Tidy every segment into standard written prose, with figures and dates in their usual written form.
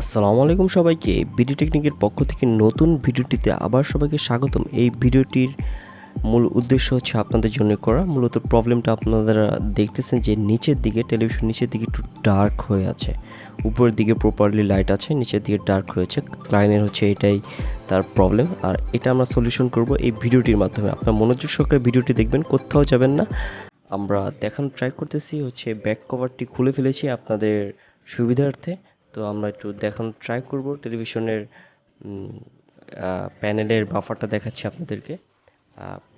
আসসালামু আলাইকুম সবাইকে। ভিডিও টেকনিকের পক্ষ থেকে নতুন ভিডিওটিতে আবার সবাইকে স্বাগতম। এই ভিডিওটির মূল উদ্দেশ্য হচ্ছে আপনাদের জন্য করা। মূলত প্রবলেমটা আপনারা দেখতেছেন যে নিচের দিকে টেলিভিশন নিচের দিকে একটু ডার্ক হয়ে আছে, উপরের দিকে প্রপারলি লাইট আছে, নিচের দিকে ডার্ক হয়েছে। ক্লায়েন্টের হচ্ছে এটাই তার প্রবলেম, আর এটা আমরা সলিউশন করব এই ভিডিওটির মাধ্যমে। আপনার মনোযোগ সহকারে ভিডিওটি দেখবেন, কোথাও যাবেন না। আমরা দেখানোর ট্রাই করতেছি হচ্ছে ব্যাক কভারটি খুলে ফেলেছি আপনাদের সুবিধার্থে। তো আমরা একটু দেখানোর ট্রাই করব। টেলিভিশনের প্যানেলের বাফারটা দেখাচ্ছি আপনাদেরকে।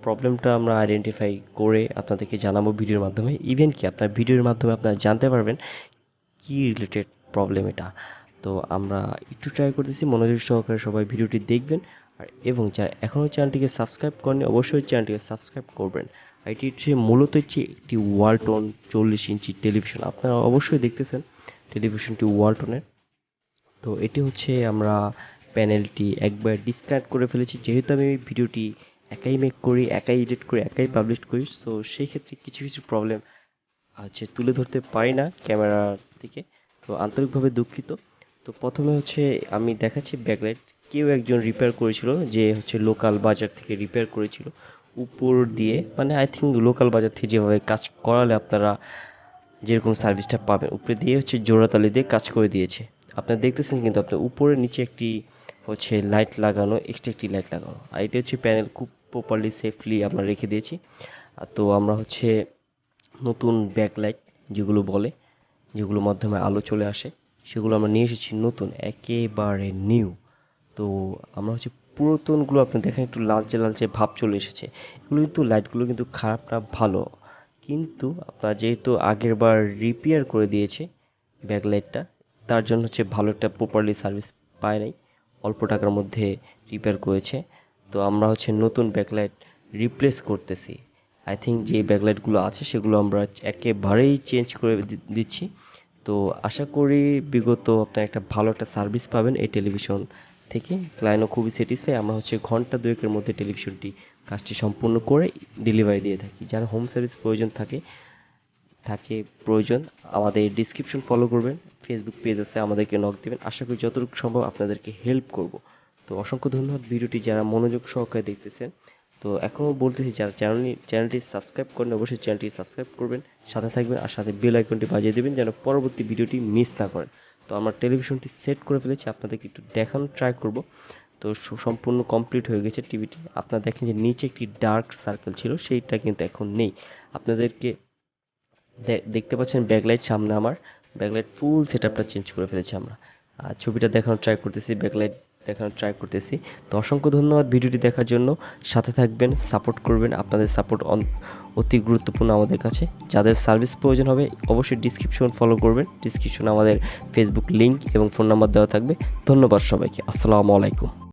প্রবলেমটা আমরা আইডেন্টিফাই করে আপনাদেরকে জানাবো ভিডিওর মাধ্যমে। ইভেন কি আপনার ভিডিওর মাধ্যমে আপনারা জানতে পারবেন কি রিলেটেড প্রবলেম এটা। তো আমরা একটু ট্রাই করতেছি, মনোযোগ সহকারে সবাই ভিডিওটি দেখবেন। আর এবং যারা এখনও চ্যানেলটিকে সাবস্ক্রাইব করেনি অবশ্যই চ্যানেলটিকে সাবস্ক্রাইব করবেন। আর এটি হচ্ছে মূলত হচ্ছে একটি ওয়ালটন 40 ইঞ্চি টেলিভিশন। আপনারা অবশ্যই দেখতেছেন টেলিভিশনটি ওয়ালটনের। তো এটি হচ্ছে আমরা প্যানেলটি একবার ডিসকানেক্ট করে ফেলেছি, যেহেতু আমি ভিডিওটি একাই মেক করি, একাই এডিট করি, একাই পাবলিশ করি। সো সেই ক্ষেত্রে কিছু কিছু প্রবলেম আছে তুলে ধরতে পারি না ক্যামেরা থেকে। তো আন্তরিকভাবে দুঃখিত। তো প্রথমে হচ্ছে আমি দেখাচ্ছি ব্যাকলাইট। কেউ একজন রিপেয়ার করেছিল, যে হচ্ছে লোকাল বাজার থেকে রিপেয়ার করেছিল উপর দিয়ে, মানে আই থিঙ্ক লোকাল বাজার থেকে যেভাবে কাজ করালে আপনারা যেরকম সার্ভিসটা পাবেন উপরে দিয়ে হচ্ছে জোড়াতালি দিয়ে কাজ করে দিয়েছে। আপনারা দেখতেছেন কিন্তু আপনার উপরে নিচে একটি হচ্ছে লাইট লাগানো, এক্সট্রা একটি লাইট লাগানো। আর এটা হচ্ছে প্যানেল খুব প্রপারলি সেফলি আমরা রেখে দিয়েছি। তো আমরা হচ্ছে নতুন ব্যাকলাইট যেগুলো বলে, যেগুলোর মাধ্যমে আলো চলে আসে, সেগুলো আমরা নিয়ে এসেছি নতুন, একেবারে নিউ। তো আমরা হচ্ছে পুরাতনগুলো আপনি দেখেন একটু লালচে লালচে ভাব চলে এসেছে। এগুলো কিন্তু লাইটগুলো কিন্তু খারাপ না, ভালো। কিন্তু আপনার যেহেতু আগের বার রিপেয়ার করে দিয়েছে ব্যাকলাইটটা, তার জন্য হচ্ছে ভালো একটা প্রপারলি সার্ভিস পায় নাই, অল্প টাকার মধ্যে রিপেয়ার করেছে। তো আমরা হচ্ছে নতুন ব্যাকলাইট রিপ্লেস করতেছি। আই থিঙ্ক যে ব্যাকলাইটগুলো আছে সেগুলো আমরা একেবারেই চেঞ্জ করে দিচ্ছি। তো আশা করি বিগত আপনার একটা ভালো একটা সার্ভিস পাবেন এই টেলিভিশন থেকে। ক্লায়েন্টও খুবই স্যাটিসফাই। আমরা হচ্ছে ঘন্টা দুয়েকের মধ্যে টেলিভিশনটি কাজটি সম্পূর্ণ করে ডেলিভারি দিয়ে থাকি। যারা হোম সার্ভিস প্রয়োজন থাকে প্রয়োজন, আমাদের ডিসক্রিপশন ফলো করবেন, ফেসবুক পেজ আছে, আমাদেরকে নক দেবেন। আশা করি যতটুকু সম্ভব আপনাদেরকে হেল্প করব। তো অসংখ্য ধন্যবাদ ভিডিওটি যারা মনোযোগ সহকারে দেখতেছেন। তো এখনও বলতেছি, যারা চ্যানেলটি সাবস্ক্রাইব করেন অবশ্যই চ্যানেলটি সাবস্ক্রাইব করবেন, সাথে থাকবেন, আর সাথে বেল আইকনটি বাজিয়ে দেবেন যেন পরবর্তী ভিডিওটি মিস না করেন। তো আমরা টেলিভিশনটি সেট করে ফেলেছি, আপনাদেরকে একটু দেখানোর ট্রাই করব। তো সম্পূর্ণ কমপ্লিট হয়ে গেছে টিভিটি। আপনারা দেখেন যে নিচে একটি ডার্ক সার্কেল ছিল, সেইটা কিন্তু এখন নেই। আপনাদেরকে দেখতে পাচ্ছেন ব্যাকলাইট সামনে, আমার ব্যাকলাইট ফুল সেটআপটা চেঞ্জ করে ফেলেছি আমরা। আর ছবিটা দেখানোর ট্রাই করতেছি, ব্যাকলাইট দেখানোর ট্রাই করতেছি। তো অসংখ্য ধন্যবাদ ভিডিওটি দেখার জন্য। সাথে থাকবেন, সাপোর্ট করবেন। আপনাদের সাপোর্ট অতি গুরুত্বপূর্ণ আমাদের কাছে। যাদের সার্ভিস প্রয়োজন হবে অবশ্যই ডিসক্রিপশন ফলো করবেন। ডিসক্রিপশনে আমাদের ফেসবুক লিঙ্ক এবং ফোন নাম্বার দেওয়া থাকবে। ধন্যবাদ সবাইকে। আসসালামু আলাইকুম।